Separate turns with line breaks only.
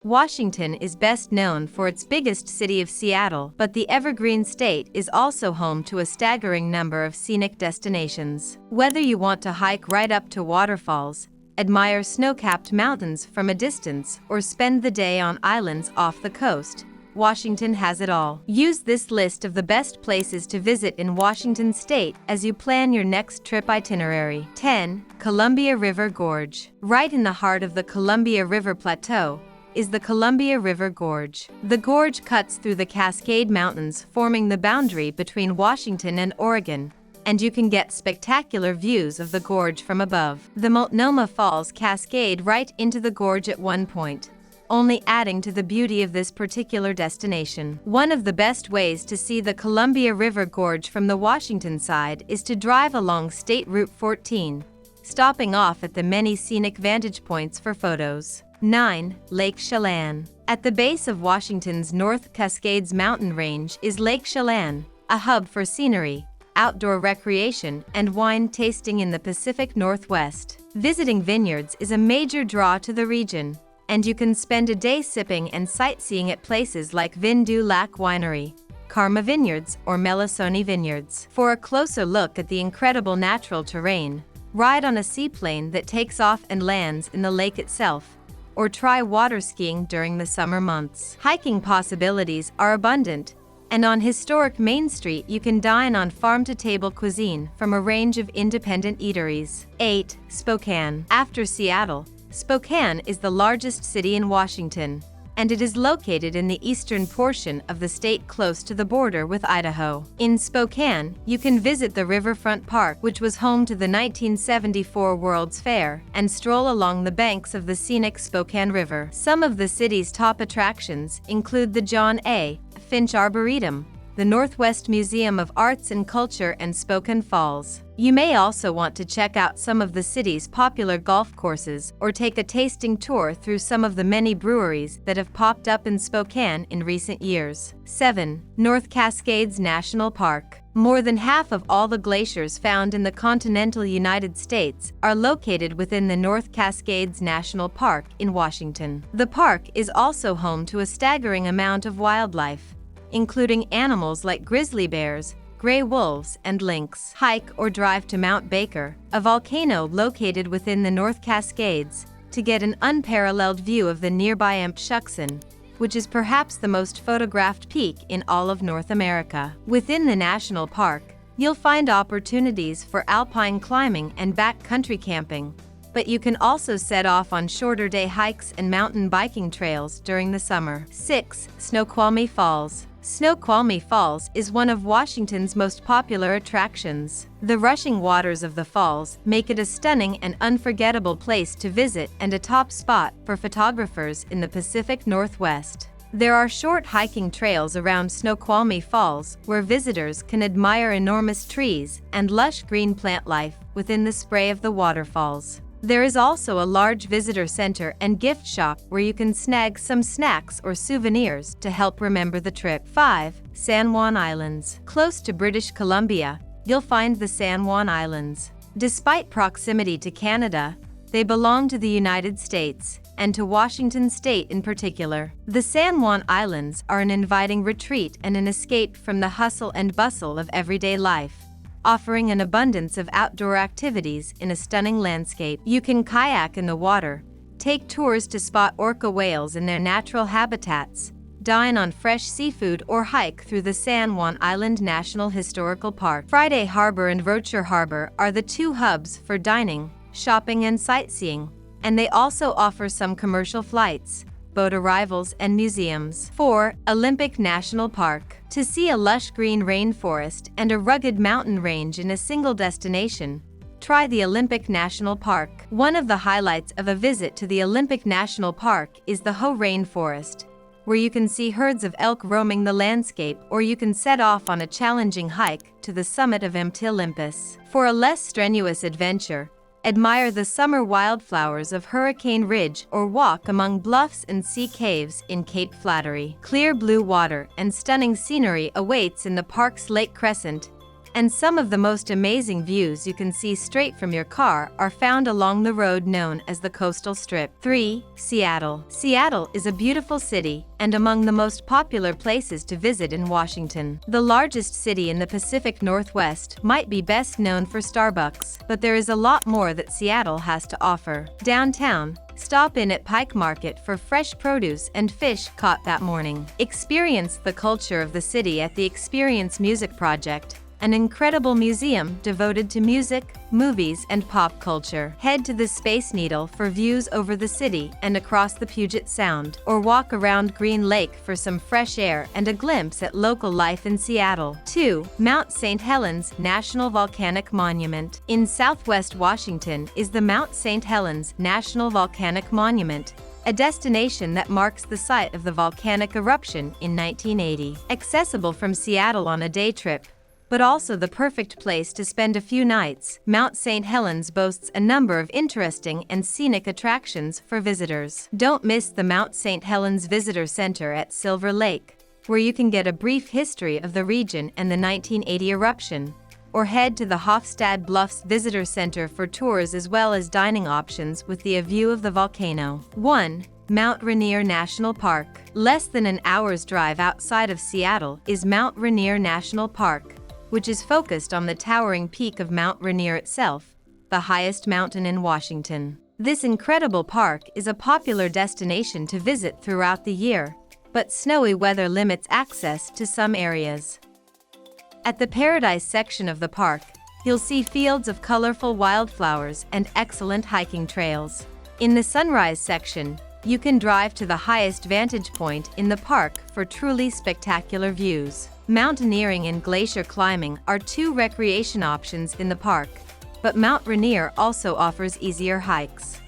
Washington is best known for its biggest city of Seattle, but the Evergreen State is also home to a staggering number of scenic destinations. Whether you want to hike right up to waterfalls, admire snow-capped mountains from a distance, or spend the day on islands off the coast, Washington has it all. Use this list of the best places to visit in Washington State as you plan your next trip itinerary. 10. Columbia River Gorge. Right in the heart of the Columbia River Plateau is the Columbia River Gorge. The gorge cuts through the Cascade Mountains, forming the boundary between Washington and Oregon, and you can get spectacular views of the gorge from above. The Multnomah Falls cascade right into the gorge at one point, only adding to the beauty of this particular destination. One of the best ways to see the Columbia River Gorge from the Washington side is to drive along State Route 14, stopping off at the many scenic vantage points for photos. 9. Lake Chelan. At the base of Washington's North Cascades mountain range is Lake Chelan, a hub for scenery, outdoor recreation, and wine tasting in the Pacific Northwest. Visiting vineyards is a major draw to the region, and you can spend a day sipping and sightseeing at places like Vin du Lac Winery, Karma Vineyards, or Melisoni Vineyards. For a closer look at the incredible natural terrain, ride on a seaplane that takes off and lands in the lake itself, or try water skiing during the summer months. Hiking possibilities are abundant, and on historic Main Street you can dine on farm-to-table cuisine from a range of independent eateries. 8. Spokane. After Seattle, Spokane is the largest city in Washington, and it is located in the eastern portion of the state close to the border with Idaho. In Spokane, you can visit the Riverfront Park, which was home to the 1974 World's Fair, and stroll along the banks of the scenic Spokane River. Some of the city's top attractions include the John A. Finch Arboretum, the Northwest Museum of Arts and Culture, and Spokane Falls. You may also want to check out some of the city's popular golf courses or take a tasting tour through some of the many breweries that have popped up in Spokane in recent years. 7. North Cascades National Park. More than half of all the glaciers found in the continental United States are located within the North Cascades National Park in Washington. The park is also home to a staggering amount of wildlife, including animals like grizzly bears, gray wolves, and lynx. Hike or drive to Mount Baker, a volcano located within the North Cascades, to get an unparalleled view of the nearby Shuckson, which is perhaps the most photographed peak in all of North America. Within the national park, you'll find opportunities for alpine climbing and backcountry camping, but you can also set off on shorter day hikes and mountain biking trails during the summer. 6. Snoqualmie Falls. Snoqualmie Falls is one of Washington's most popular attractions. The rushing waters of the falls make it a stunning and unforgettable place to visit and a top spot for photographers in the Pacific Northwest. There are short hiking trails around Snoqualmie Falls where visitors can admire enormous trees and lush green plant life within the spray of the waterfalls. There is also a large visitor center and gift shop where you can snag some snacks or souvenirs to help remember the trip. 5. San Juan Islands. Close to British Columbia, you'll find the San Juan Islands. Despite proximity to Canada, they belong to the United States, and to Washington State in particular. The San Juan Islands are an inviting retreat and an escape from the hustle and bustle of everyday life, offering an abundance of outdoor activities in a stunning landscape. You can kayak in the water, take tours to spot orca whales in their natural habitats, dine on fresh seafood, or hike through the San Juan Island National Historical Park. Friday Harbor and Rocher Harbor are the two hubs for dining, shopping, and sightseeing, and they also offer some commercial flights, boat arrivals, and museums. 4. Olympic National Park. To see a lush green rainforest and a rugged mountain range in a single destination, try the Olympic National Park. One of the highlights of a visit to the Olympic National Park is the Hoh Rainforest, where you can see herds of elk roaming the landscape, or you can set off on a challenging hike to the summit of Mt. Olympus. For a less strenuous adventure, admire the summer wildflowers of Hurricane Ridge or walk among bluffs and sea caves in Cape Flattery. Clear blue water and stunning scenery awaits in the park's Lake Crescent, And some of the most amazing views you can see straight from your car are found along the road known as the Coastal Strip. 3. Seattle. Seattle is a beautiful city and among the most popular places to visit in Washington. The largest city in the Pacific Northwest might be best known for Starbucks, but there is a lot more that Seattle has to offer. Downtown, stop in at Pike Market for fresh produce and fish caught that morning. Experience the culture of the city at the Experience Music Project, an incredible museum devoted to music, movies, and pop culture. Head to the Space Needle for views over the city and across the Puget Sound, or walk around Green Lake for some fresh air and a glimpse at local life in Seattle. 2. Mount St Helens National Volcanic Monument. In southwest Washington is the Mount St Helens National Volcanic Monument, a destination that marks the site of the volcanic eruption in 1980. Accessible from Seattle on a day trip, but also the perfect place to spend a few nights, Mount St Helens boasts a number of interesting and scenic attractions for visitors. Don't miss the Mount St Helens Visitor Center at Silver Lake, where you can get a brief history of the region and the 1980 eruption, or head to the Hofstad Bluffs Visitor Center for tours as well as dining options with a view of the volcano. 1. Mount Rainier National Park. Less than an hour's drive outside of Seattle is Mount Rainier National Park, which is focused on the towering peak of Mount Rainier itself, the highest mountain in Washington. This incredible park is a popular destination to visit throughout the year, but snowy weather limits access to some areas. At the Paradise section of the park, you'll see fields of colorful wildflowers and excellent hiking trails. In the Sunrise section, you can drive to the highest vantage point in the park for truly spectacular views. Mountaineering and glacier climbing are two recreation options in the park, but Mount Rainier also offers easier hikes.